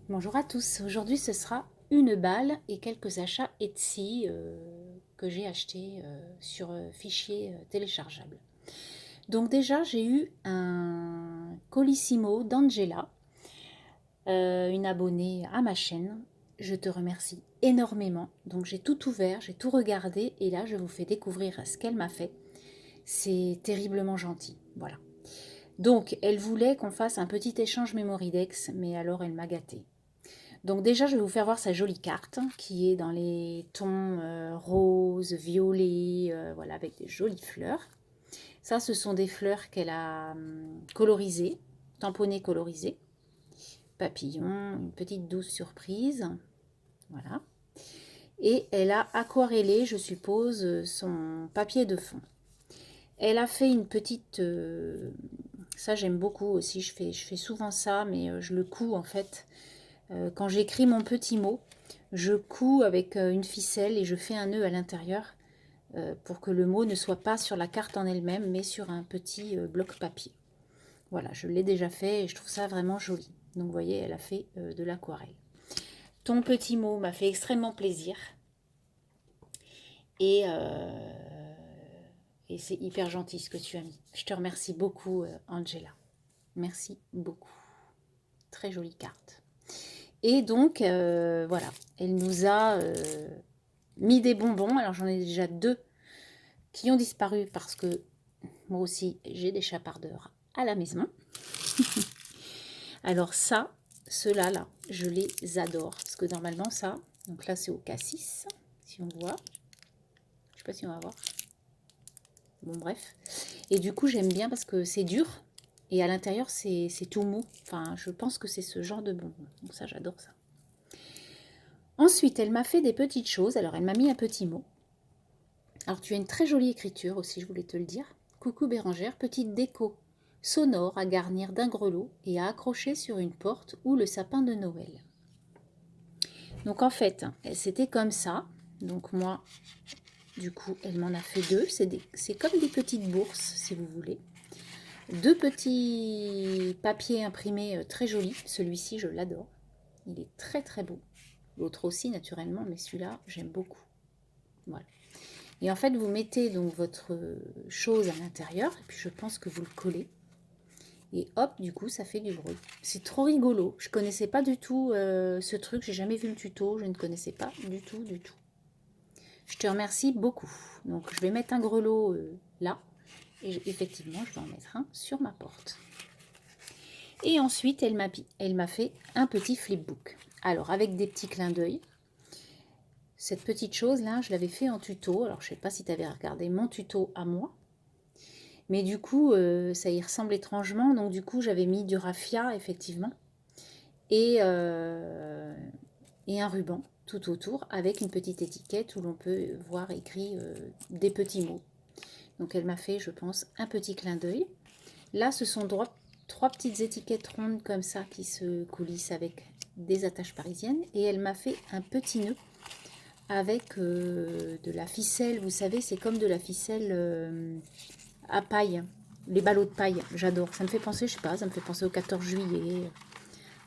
Bonjour à tous, aujourd'hui ce sera une balle et quelques achats Etsy que j'ai achetés sur fichier téléchargeable. Donc déjà j'ai eu un Colissimo d'Angela, une abonnée à ma chaîne. Je te remercie énormément. Donc j'ai tout ouvert, j'ai tout regardé et là je vous fais découvrir ce qu'elle m'a fait. C'est terriblement gentil, voilà. Donc elle voulait qu'on fasse un petit échange Mémoridex, mais alors elle m'a gâtée. Donc déjà, je vais vous faire voir sa jolie carte qui est dans les tons rose, violet, voilà, avec des jolies fleurs. Ça, ce sont des fleurs qu'elle a colorisées, tamponnées colorisées. Papillon, une petite douce surprise. Voilà. Et elle a aquarellé, je suppose, son papier de fond. Elle a fait une petite... ça, j'aime beaucoup aussi. Je fais souvent ça, mais je le couds en fait. Quand j'écris mon petit mot, je couds avec une ficelle et je fais un nœud à l'intérieur pour que le mot ne soit pas sur la carte en elle-même, mais sur un petit bloc papier. Voilà, je l'ai déjà fait et je trouve ça vraiment joli. Donc vous voyez, elle a fait de l'aquarelle. Ton petit mot m'a fait extrêmement plaisir et, euh, et c'est hyper gentil ce que tu as mis. Je te remercie beaucoup, Angela. Merci beaucoup. Très jolie carte. Et donc, voilà, elle nous a mis des bonbons. Alors, j'en ai déjà deux qui ont disparu parce que moi aussi, j'ai des chapardeurs à la maison. Alors ça, ceux-là, là, je les adore. Parce que normalement, ça, donc là, c'est au cassis, si on voit. Je sais pas si on va voir. Bon, bref. Et du coup, j'aime bien parce que c'est dur. Et à l'intérieur, c'est tout mou. Enfin, je pense que c'est ce genre de bonbons. Donc ça, j'adore ça. Ensuite, elle m'a fait des petites choses. Alors, elle m'a mis un petit mot. Alors, tu as une très jolie écriture aussi, je voulais te le dire. Coucou Bérangère, petite déco sonore à garnir d'un grelot et à accrocher sur une porte ou le sapin de Noël. Donc, en fait, c'était comme ça. Donc, moi, du coup, elle m'en a fait deux. C'est comme des petites bourses, si vous voulez. Deux petits papiers imprimés très jolis. Celui-ci, je l'adore. Il est très très beau. L'autre aussi, naturellement, mais celui-là, j'aime beaucoup. Voilà. Et en fait, vous mettez donc votre chose à l'intérieur, et puis je pense que vous le collez. Et hop, du coup, ça fait du bruit. C'est trop rigolo. Je connaissais pas du tout ce truc, j'ai jamais vu le tuto, je ne connaissais pas du tout, du tout. Je te remercie beaucoup. Donc, je vais mettre un grelot là, et effectivement, je vais en mettre un sur ma porte. Et ensuite, elle m'a fait un petit flipbook. Alors, avec des petits clins d'œil. Cette petite chose-là, je l'avais fait en tuto. Alors, je ne sais pas si tu avais regardé mon tuto à moi. Mais du coup, ça y ressemble étrangement. Donc du coup, j'avais mis du raffia, effectivement. Et un ruban tout autour avec une petite étiquette où l'on peut voir écrit des petits mots. Donc elle m'a fait, je pense, un petit clin d'œil. Là, ce sont trois petites étiquettes rondes comme ça qui se coulissent avec des attaches parisiennes. Et elle m'a fait un petit nœud avec de la ficelle. Vous savez, c'est comme de la ficelle à paille. Les ballots de paille, j'adore. Ça me fait penser, je sais pas, ça me fait penser au 14 juillet,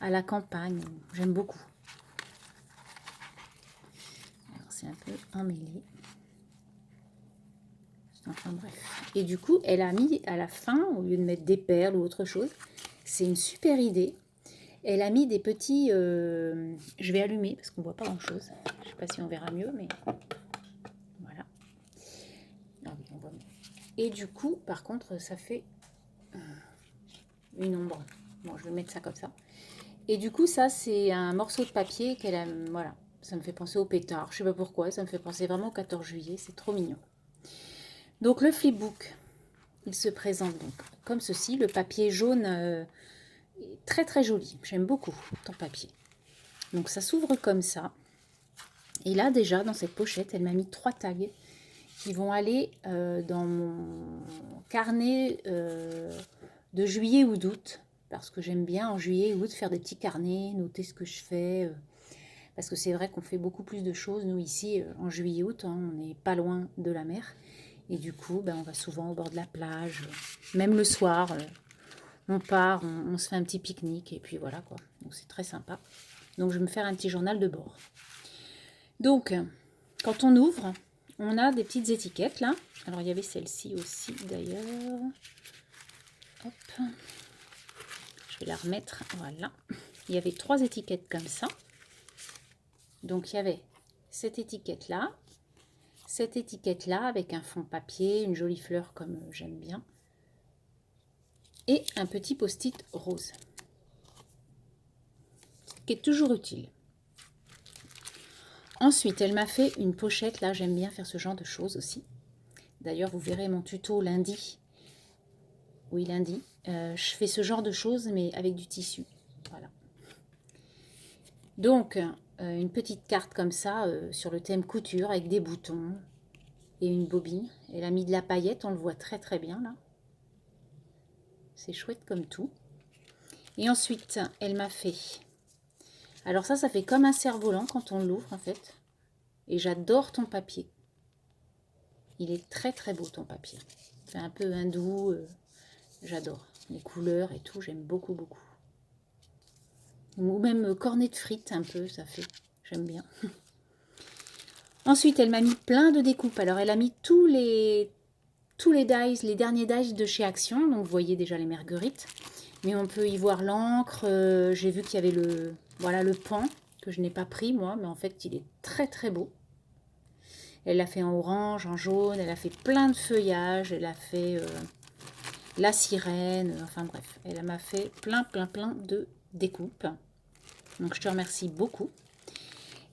à la campagne. J'aime beaucoup. Alors, c'est un peu emmêlé. Enfin bref. Et du coup, elle a mis à la fin, au lieu de mettre des perles ou autre chose, c'est une super idée. Elle a mis des petits... je vais allumer parce qu'on voit pas grand-chose. Je sais pas si on verra mieux, mais... Voilà. Ah oui, on voit mieux. Et du coup, par contre, ça fait une ombre. Bon, je vais mettre ça comme ça. Et du coup, ça, c'est un morceau de papier qu'elle a... Voilà, ça me fait penser au pétard. Je sais pas pourquoi, ça me fait penser vraiment au 14 juillet. C'est trop mignon. Donc, le flipbook, il se présente donc comme ceci. Le papier jaune est très très joli. J'aime beaucoup ton papier. Donc, ça s'ouvre comme ça. Et là, déjà, dans cette pochette, elle m'a mis 3 tags qui vont aller dans mon carnet de juillet ou d'août. Parce que j'aime bien en juillet et août faire des petits carnets, noter ce que je fais. Parce que c'est vrai qu'on fait beaucoup plus de choses, nous ici, en juillet-août, hein, on n'est pas loin de la mer. Et du coup, ben, on va souvent au bord de la plage, même le soir, on part, on se fait un petit pique-nique, et puis voilà quoi. Donc c'est très sympa. Donc, je vais me faire un petit journal de bord. Donc, quand on ouvre, on a des petites étiquettes là. Alors, il y avait celle-ci aussi d'ailleurs. Hop. Je vais la remettre. Voilà. Il y avait 3 étiquettes comme ça. Donc, il y avait cette étiquette-là. Cette étiquette-là avec un fond papier, une jolie fleur comme j'aime bien. Et un petit post-it rose. Qui est toujours utile. Ensuite, elle m'a fait une pochette. Là, j'aime bien faire ce genre de choses aussi. D'ailleurs, vous verrez mon tuto lundi. Oui, lundi. Je fais ce genre de choses, mais avec du tissu. Voilà. Donc, une petite carte comme ça, sur le thème couture, avec des boutons et une bobine. Elle a mis de la paillette, on le voit très très bien là. C'est chouette comme tout. Et ensuite, elle m'a fait... Alors ça fait comme un cerf-volant quand on l'ouvre en fait. Et j'adore ton papier. Il est très très beau ton papier. C'est un peu hindou, j'adore. Les couleurs et tout, j'aime beaucoup beaucoup. Ou même cornet de frites un peu, ça fait. J'aime bien. Ensuite, elle m'a mis plein de découpes. Alors elle a mis tous les dies, les derniers dies de chez Action. Donc vous voyez déjà les marguerites. Mais on peut y voir l'encre. J'ai vu qu'il y avait le pan que je n'ai pas pris moi, mais en fait il est très très beau. Elle l'a fait en orange, en jaune, elle a fait plein de feuillages, elle a fait la sirène, enfin bref, elle m'a fait plein de découpes. Donc je te remercie beaucoup.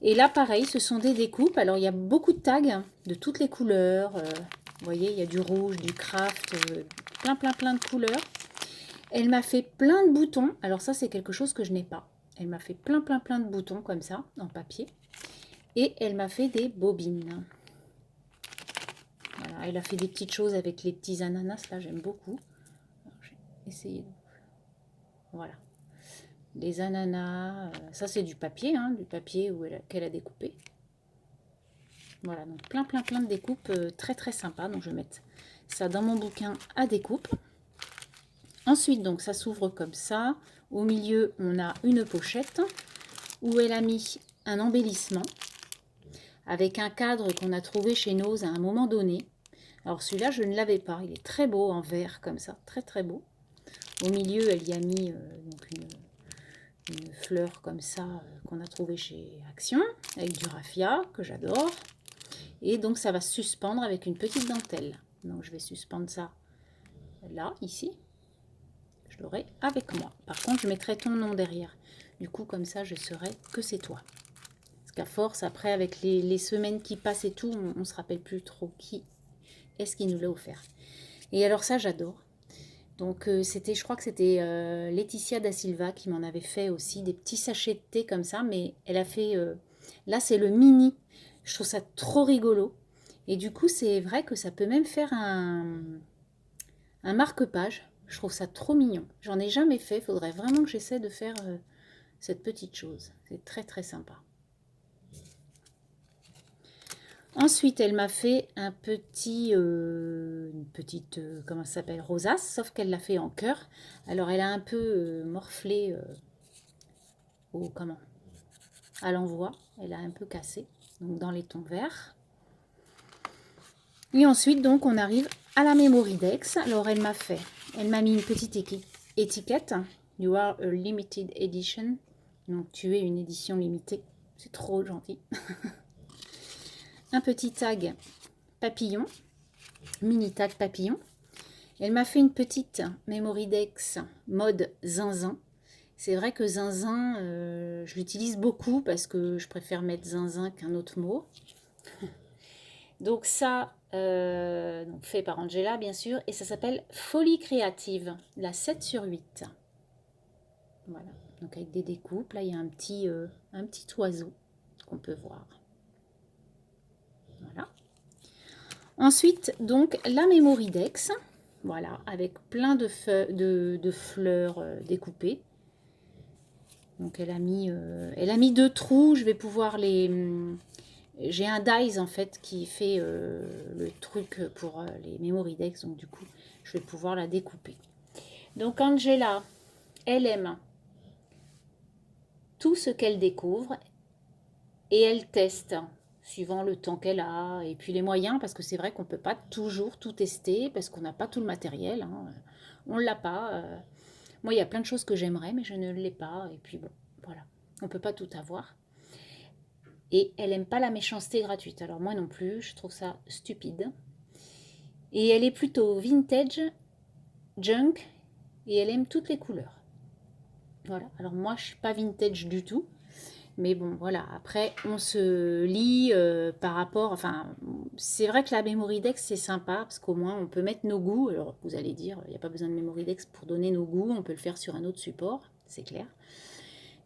Et là pareil, ce sont des découpes. Alors il y a beaucoup de tags de toutes les couleurs. Vous voyez, il y a du rouge, du craft, plein de couleurs. Elle m'a fait plein de boutons. Alors ça, c'est quelque chose que je n'ai pas. Elle m'a fait plein de boutons comme ça, en papier. Et elle m'a fait des bobines. Voilà, elle a fait des petites choses avec les petits ananas. Là, j'aime beaucoup. J'ai essayé. Voilà. Les ananas. Ça, c'est du papier, hein, du papier qu'elle a découpé. Voilà, donc plein de découpes très très sympa. Donc, je vais mettre ça dans mon bouquin à découpe. Ensuite, donc, ça s'ouvre comme ça. Au milieu, on a une pochette où elle a mis un embellissement avec un cadre qu'on a trouvé chez Nose à un moment donné. Alors celui-là, je ne l'avais pas. Il est très beau en vert comme ça, très très beau. Au milieu, elle y a mis donc une fleur comme ça qu'on a trouvé chez Action avec du raffia que j'adore. Et donc ça va se suspendre avec une petite dentelle. Donc je vais suspendre ça là, ici. Je l'aurai avec moi. Par contre, je mettrai ton nom derrière. Du coup, comme ça, je saurai que c'est toi. Parce qu'à force, après, avec les semaines qui passent et tout, on ne se rappelle plus trop qui est-ce qui nous l'a offert. Et alors ça, j'adore. Donc, je crois que c'était Laetitia Da Silva qui m'en avait fait aussi des petits sachets de thé comme ça. Mais elle a fait... là, c'est le mini. Je trouve ça trop rigolo. Et du coup, c'est vrai que ça peut même faire un marque-page. Je trouve ça trop mignon. J'en ai jamais fait. Il faudrait vraiment que j'essaie de faire cette petite chose. C'est très très sympa. Ensuite, elle m'a fait un petit, une petite, comment ça s'appelle, rosace, sauf qu'elle l'a fait en cœur. Alors, elle a un peu morflé à l'envoi. Elle a un peu cassé, donc dans les tons verts. Et ensuite, donc, on arrive à la Memoridex. Alors, elle m'a mis une petite étiquette. You are a limited edition. Donc, tu es une édition limitée. C'est trop gentil. Un petit tag papillon, mini tag papillon. Elle m'a fait une petite Memoridex mode zinzin. C'est vrai que zinzin, je l'utilise beaucoup parce que je préfère mettre zinzin qu'un autre mot. Donc ça, donc fait par Angela bien sûr, et ça s'appelle Folie créative, la 7/8. Voilà, donc avec des découpes, là il y a un petit oiseau qu'on peut voir. Voilà. Ensuite, donc la Memoridex, voilà, avec plein de fleurs découpées. Donc elle a mis 2 trous, je vais pouvoir les... J'ai un dies en fait qui fait le truc pour les Memoridex, donc du coup je vais pouvoir la découper. Donc Angela, elle aime tout ce qu'elle découvre et elle teste suivant le temps qu'elle a et puis les moyens, parce que c'est vrai qu'on ne peut pas toujours tout tester parce qu'on n'a pas tout le matériel, hein. On ne l'a pas. Moi, il y a plein de choses que j'aimerais, mais je ne l'ai pas. Et puis bon, voilà, on ne peut pas tout avoir. Et elle n'aime pas la méchanceté gratuite. Alors moi non plus, je trouve ça stupide. Et elle est plutôt vintage, junk, et elle aime toutes les couleurs. Voilà, alors moi je ne suis pas vintage du tout. Mais bon, voilà, après, on se lie par rapport... Enfin, c'est vrai que la Memory-Dex, c'est sympa, parce qu'au moins, on peut mettre nos goûts. Alors, vous allez dire, il n'y a pas besoin de Memory-Dex pour donner nos goûts, on peut le faire sur un autre support, c'est clair.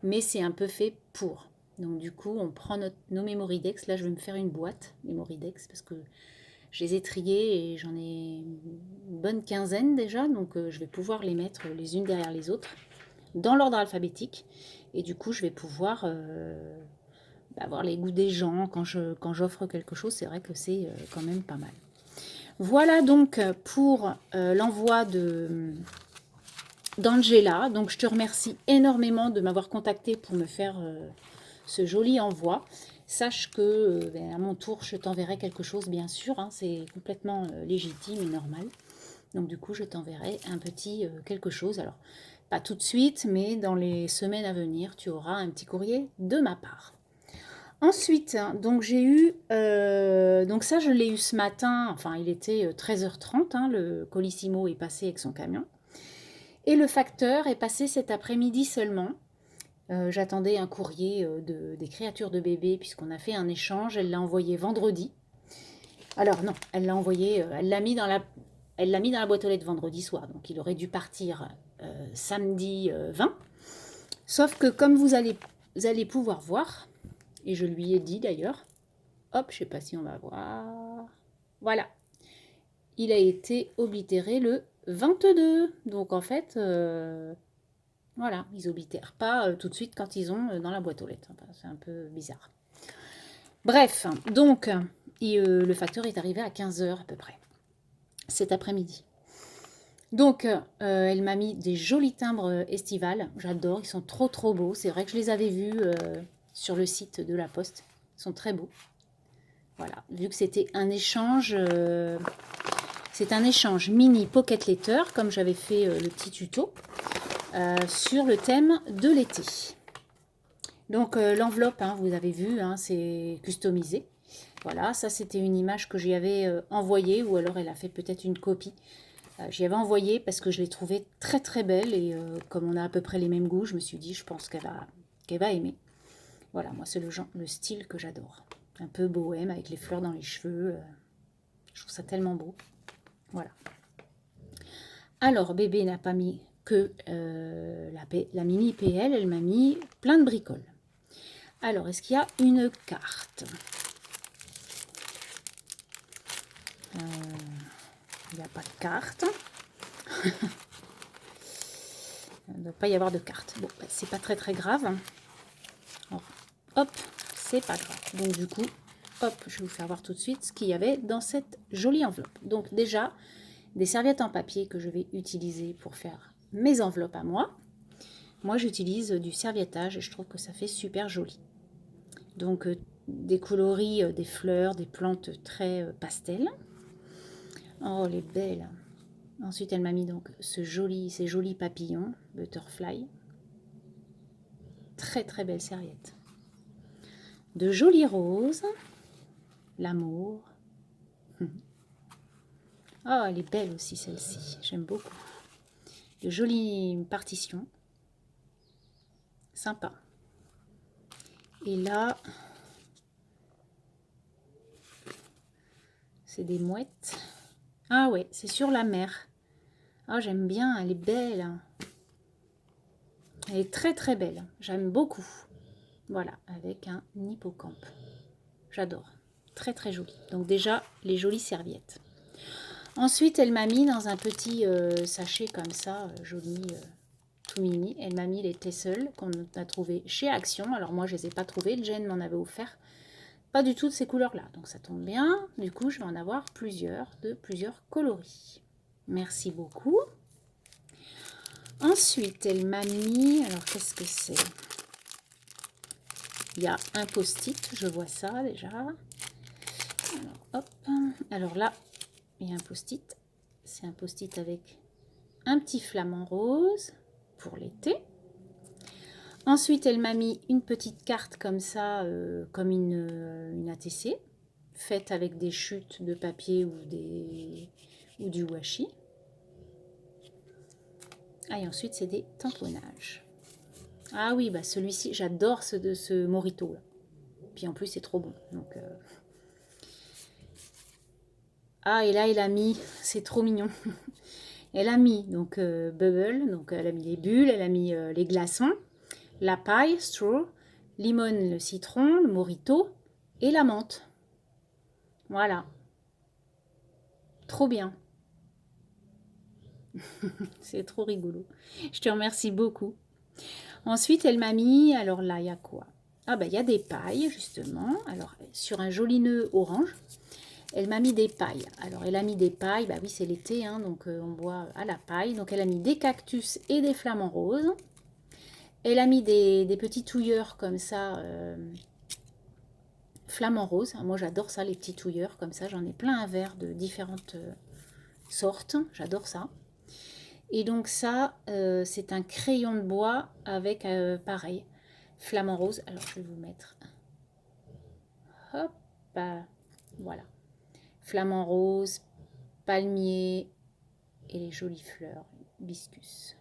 Mais c'est un peu fait pour. Donc, du coup, on prend nos Memory-Dex. Là, je vais me faire une boîte Memory-Dex, parce que je les ai triés et j'en ai une bonne quinzaine déjà. Donc, je vais pouvoir les mettre les unes derrière les autres, dans l'ordre alphabétique. Et du coup, je vais pouvoir avoir les goûts des gens quand j'offre quelque chose. C'est vrai que c'est quand même pas mal. Voilà donc pour l'envoi d'Angela. Donc, je te remercie énormément de m'avoir contacté pour me faire ce joli envoi. Sache que à mon tour, je t'enverrai quelque chose, bien sûr. Hein, c'est complètement légitime et normal. Donc, du coup, je t'enverrai un petit quelque chose. Alors, pas tout de suite, mais dans les semaines à venir, tu auras un petit courrier de ma part. Ensuite, donc j'ai eu, donc ça je l'ai eu ce matin, enfin il était 13h30, hein, le Colissimo est passé avec son camion. Et le facteur est passé cet après-midi seulement. J'attendais un courrier des créatures de bébé puisqu'on a fait un échange, elle l'a envoyé vendredi. Alors non, elle l'a envoyé, elle l'a mis dans la boîte aux lettres vendredi soir, donc il aurait dû partir samedi 20. Sauf que comme vous allez pouvoir voir, et je lui ai dit d'ailleurs, hop, je sais pas si on va voir, voilà, il a été oblitéré le 22. Donc en fait, voilà, ils oblitèrent pas tout de suite quand ils ont dans la boîte aux lettres. Enfin, c'est un peu bizarre. Bref, donc le facteur est arrivé à 15h à peu près, cet après-midi. Donc, elle m'a mis des jolis timbres estivales. J'adore, ils sont trop trop beaux. C'est vrai que je les avais vus sur le site de la Poste. Ils sont très beaux. Voilà, vu que c'était un échange, c'est un échange mini pocket letter, comme j'avais fait le petit tuto, sur le thème de l'été. Donc, l'enveloppe, hein, vous avez vu, hein, c'est customisé. Voilà, ça c'était une image que j'y avais envoyée, ou alors elle a fait peut-être une copie. J'y avais envoyé parce que je l'ai trouvée très très belle et comme on a à peu près les mêmes goûts, je me suis dit, je pense qu'elle va aimer. Voilà, moi c'est le style que j'adore. Un peu bohème avec les fleurs dans les cheveux. Je trouve ça tellement beau. Voilà. Alors, bébé n'a pas mis que la mini PL, elle m'a mis plein de bricoles. Alors, est-ce qu'il y a une carte? Il n'y a pas de carte. Il ne doit pas y avoir de carte. Bon, bah, c'est pas très très grave. Alors, hop, c'est pas grave. Donc du coup, hop, je vais vous faire voir tout de suite ce qu'il y avait dans cette jolie enveloppe. Donc déjà, des serviettes en papier que je vais utiliser pour faire mes enveloppes à moi. Moi, j'utilise du serviettage et je trouve que ça fait super joli. Donc, des coloris, des fleurs, des plantes très pastel. Oh, les belles! Ensuite, elle m'a mis donc ces jolis papillons, butterfly. Très très belle serviette. De jolies roses, l'amour. Oh, elle est belle aussi celle-ci, j'aime beaucoup. De jolies partitions, sympa. Et là, c'est des mouettes. Ah ouais, c'est sur la mer. Ah, j'aime bien, elle est belle. Elle est très très belle, j'aime beaucoup. Voilà, avec un hippocampe. J'adore, très très joli. Donc déjà, les jolies serviettes. Ensuite, elle m'a mis dans un petit sachet comme ça, joli, tout mini. Elle m'a mis les Tessels qu'on a trouvé chez Action. Alors moi, je ne les ai pas trouvés. Jen m'en avait offert. Pas du tout de ces couleurs-là. Donc ça tombe bien. Du coup, je vais en avoir plusieurs, de plusieurs coloris. Merci beaucoup. Ensuite, elle m'a mis... Alors, qu'est-ce que c'est? Il y a un post-it, je vois ça déjà. Alors, hop. Alors là, il y a un post-it. C'est un post-it avec un petit flamant rose pour l'été. Ensuite, elle m'a mis une petite carte comme ça, comme une ATC, faite avec des chutes de papier ou du washi. Ah, et ensuite, c'est des tamponnages. Ah oui, bah celui-ci, j'adore ce Morito là. Puis en plus, c'est trop bon. Donc, ah, et là, elle a mis, c'est trop mignon. Elle a mis donc Bubble, donc elle a mis les bulles, elle a mis les glaçons, la paille, straw, limon, le citron, le Morito et la menthe. Voilà. Trop bien. C'est trop rigolo. Je te remercie beaucoup. Ensuite, elle m'a mis, alors là, il y a quoi? Ah bah, il y a des pailles, justement. Alors, sur un joli nœud orange, elle m'a mis des pailles. Alors, elle a mis des pailles, bah oui, c'est l'été, hein, donc on boit à la paille. Donc, elle a mis des cactus et des flamants roses. Elle a mis des petits touilleurs comme ça, flamants roses. Moi, j'adore ça, les petits touilleurs comme ça. J'en ai plein un verre de différentes sortes. J'adore ça. Et donc ça, c'est un crayon de bois avec, pareil, flamant rose. Alors, je vais vous mettre... Hop, voilà. Flamant rose, palmier et les jolies fleurs, hibiscus.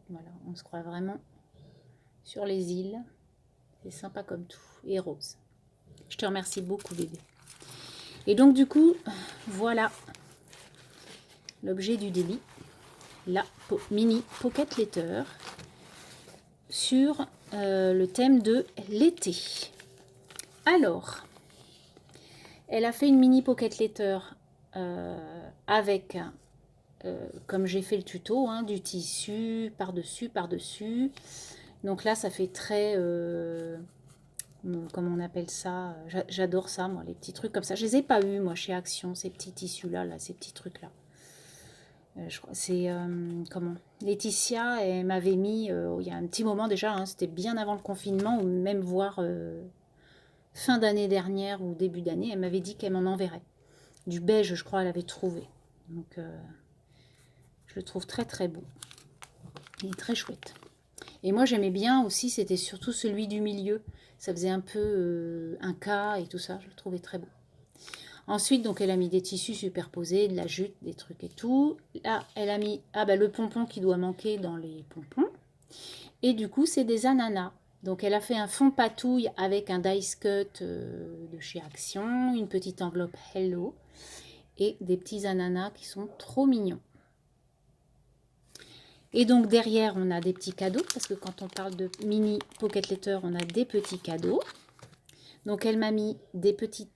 Voilà, on se croit vraiment sur les îles. C'est sympa comme tout. Et rose. Je te remercie beaucoup, bébé. Et donc, du coup, voilà l'objet du délit. La mini pocket letter sur le thème de l'été. Alors, elle a fait une mini pocket letter avec, comme j'ai fait le tuto, hein, du tissu par-dessus, par-dessus. Donc là, ça fait très... comment on appelle ça? J'adore ça, moi, les petits trucs comme ça. Je les ai pas eu, moi, chez Action, ces petits tissus-là, là, ces petits trucs-là. C'est comment Laetitia, elle m'avait mis il y a un petit moment déjà, hein, c'était bien avant le confinement, ou même voire fin d'année dernière ou début d'année, elle m'avait dit qu'elle m'en enverrait. Du beige, je crois, elle avait trouvé. Donc, je le trouve très très beau. Il est très chouette. Et moi, j'aimais bien aussi, c'était surtout celui du milieu. Ça faisait un peu un cas et tout ça, je le trouvais très beau. Ensuite, donc, elle a mis des tissus superposés, de la jute, des trucs et tout. Là, elle a mis le pompon qui doit manquer dans les pompons. Et du coup, c'est des ananas. Donc, elle a fait un fond patouille avec un dice cut de chez Action, une petite enveloppe Hello et des petits ananas qui sont trop mignons. Et donc, derrière, on a des petits cadeaux parce que quand on parle de mini pocket letter, on a des petits cadeaux. Donc, elle m'a mis des petits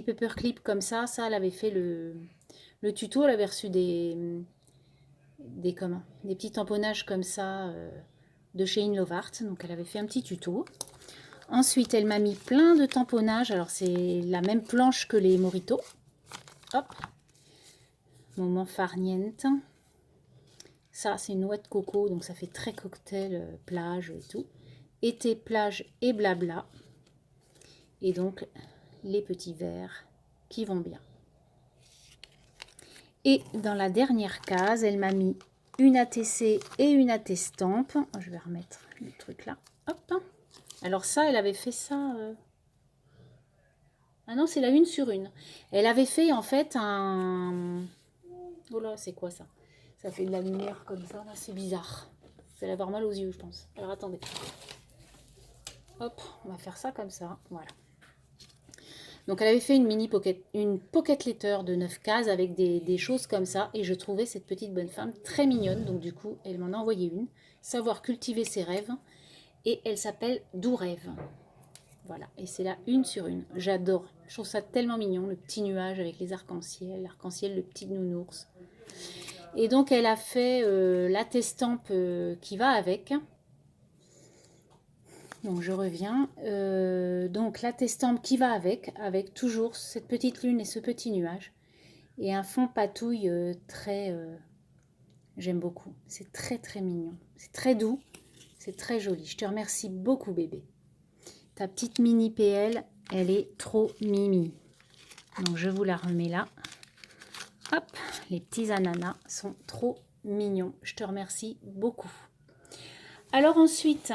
paperclips comme ça. Ça, elle avait fait le tuto. Elle avait reçu des petits tamponnages comme ça de chez Inlovart. Donc, elle avait fait un petit tuto. Ensuite, elle m'a mis plein de tamponnages. Alors, c'est la même planche que les Morito. Hop. Moment farniente. Ça, c'est une noix de coco. Donc, ça fait très cocktail, plage et tout. Été, plage et blabla. Et donc, les petits verres qui vont bien. Et dans la dernière case, elle m'a mis une ATC et une AT-stamp. Je vais remettre le truc là. Hop. Alors ça, elle avait fait ça... Ah non, c'est la une sur une. Elle avait fait en fait un... Oh là, c'est quoi ça? Ça fait de la lumière comme ça, c'est bizarre. Vous allez avoir mal aux yeux, je pense. Alors attendez. Hop, on va faire ça comme ça. Voilà. Donc elle avait fait une pocket letter de 9 cases avec des choses comme ça. Et je trouvais cette petite bonne femme très mignonne. Donc du coup, elle m'en a envoyé une. Savoir cultiver ses rêves. Et elle s'appelle Doux Rêve. Voilà. Et c'est la une sur une. J'adore. Je trouve ça tellement mignon. Le petit nuage avec les arcs-en-ciel. L'arc-en-ciel, le petit nounours. Et donc elle a fait l'attestampe qui va avec. Donc je reviens. Donc l'attestampe qui va avec toujours cette petite lune et ce petit nuage. Et un fond patouille très... j'aime beaucoup. C'est très très mignon. C'est très doux. C'est très joli. Je te remercie beaucoup, bébé. Ta petite mini PL, elle est trop mimi. Donc, je vous la remets là. Hop, les petits ananas sont trop mignons. Je te remercie beaucoup. Alors ensuite,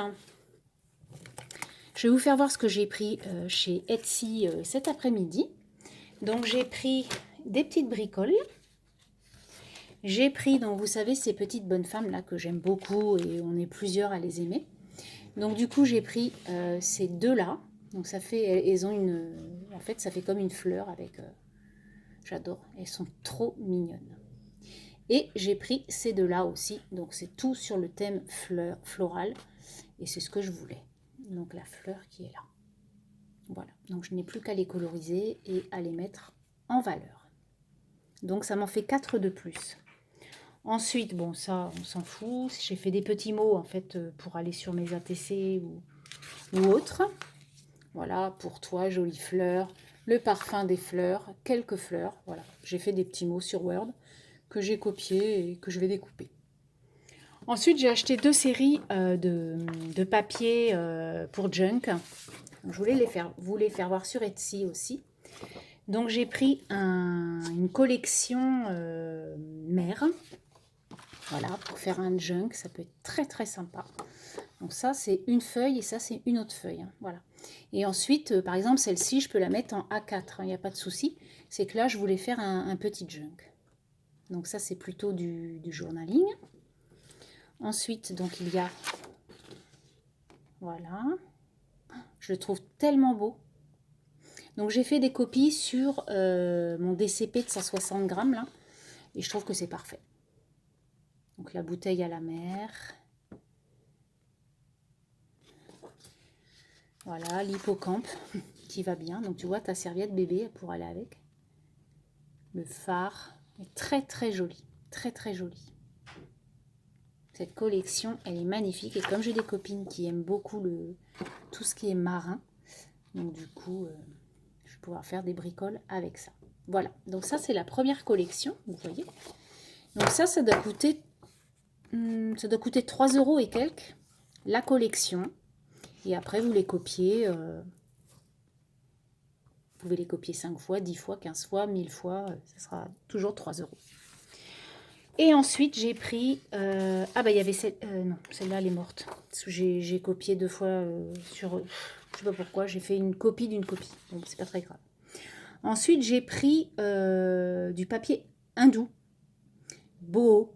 je vais vous faire voir ce que j'ai pris chez Etsy cet après-midi. Donc, j'ai pris des petites bricoles. J'ai pris, donc vous savez, ces petites bonnes femmes là que j'aime beaucoup et on est plusieurs à les aimer. Donc du coup, j'ai pris ces deux-là. Donc ça fait, elles ont une, en fait, ça fait comme une fleur avec, j'adore, elles sont trop mignonnes. Et j'ai pris ces deux-là aussi. Donc c'est tout sur le thème fleur, floral et c'est ce que je voulais. Donc la fleur qui est là. Voilà, donc je n'ai plus qu'à les coloriser et à les mettre en valeur. Donc ça m'en fait 4 de plus. Ensuite, bon, ça, on s'en fout. J'ai fait des petits mots, en fait, pour aller sur mes ATC ou autres. Voilà, pour toi, jolie fleur, le parfum des fleurs, quelques fleurs. Voilà, j'ai fait des petits mots sur Word que j'ai copiés et que je vais découper. Ensuite, j'ai acheté 2 séries de papier pour junk. Donc, je voulais vous les faire voir sur Etsy aussi. Donc, j'ai pris une collection mère. Voilà, pour faire un junk, ça peut être très très sympa. Donc ça, c'est une feuille et ça, c'est une autre feuille. Hein, voilà. Et ensuite, par exemple, celle-ci, je peux la mettre en A4. Il n'y a pas de souci. C'est que là, je voulais faire un petit junk. Donc ça, c'est plutôt du journaling. Ensuite, donc il y a... Voilà. Je le trouve tellement beau. Donc j'ai fait des copies sur mon DCP de 160 grammes là. Et je trouve que c'est parfait. Donc la bouteille à la mer. Voilà, l'hippocampe qui va bien. Donc tu vois ta serviette bébé pour aller avec. Le phare est très très joli. Très très joli. Cette collection, elle est magnifique. Et comme j'ai des copines qui aiment beaucoup tout ce qui est marin, donc du coup, je vais pouvoir faire des bricoles avec ça. Voilà, donc ça c'est la première collection, vous voyez. Donc ça doit coûter 3 € et quelques, la collection. Et après, vous les copiez. Vous pouvez les copier 5 fois, 10 fois, 15 fois, 1000 fois. Ça sera toujours 3 €. Et ensuite, j'ai pris... ah bah, il y avait non, celle-là, elle est morte. Parce que j'ai copié 2 fois sur... Je sais pas pourquoi, j'ai fait une copie d'une copie. Donc, c'est pas très grave. Ensuite, j'ai pris du papier hindou. Boho.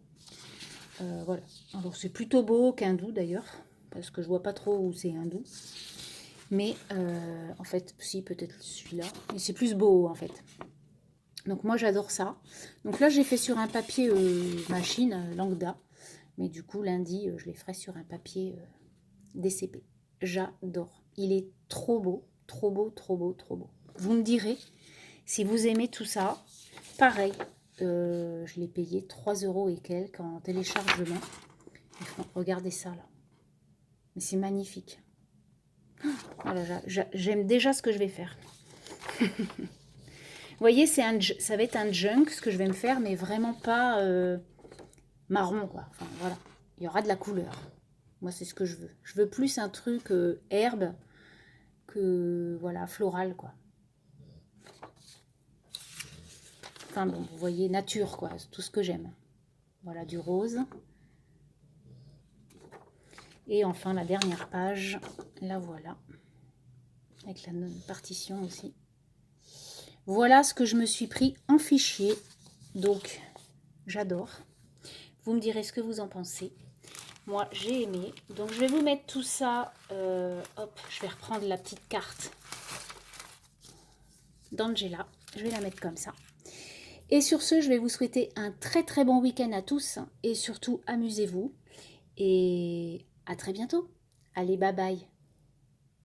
Voilà. Alors, c'est plutôt beau qu'hindou, d'ailleurs. Parce que je vois pas trop où c'est hindou. Mais, en fait, si, peut-être celui-là. Mais c'est plus beau, en fait. Donc, moi, j'adore ça. Donc là, j'ai fait sur un papier machine, lambda. Mais du coup, lundi, je les ferai sur un papier DCP. J'adore. Il est trop beau, trop beau, trop beau, trop beau. Vous me direz, si vous aimez tout ça, pareil, je l'ai payé 3 € et quelques en téléchargement. Regardez ça, là. Mais c'est magnifique. Voilà, j'aime déjà ce que je vais faire. Vous voyez, ça va être un junk, ce que je vais me faire, mais vraiment pas marron, quoi. Enfin, voilà. Il y aura de la couleur. Moi, c'est ce que je veux. Je veux plus un truc herbe que, voilà, floral, quoi. Enfin, bon, vous voyez, nature, quoi. C'est tout ce que j'aime. Voilà, du rose. Et enfin, la dernière page, la voilà. Avec la partition aussi. Voilà ce que je me suis pris en fichier. Donc, j'adore. Vous me direz ce que vous en pensez. Moi, j'ai aimé. Donc, je vais vous mettre tout ça. Hop, je vais reprendre la petite carte d'Angela. Je vais la mettre comme ça. Et sur ce, je vais vous souhaiter un très très bon week-end à tous. Et surtout, amusez-vous. Et à très bientôt. Allez, bye bye.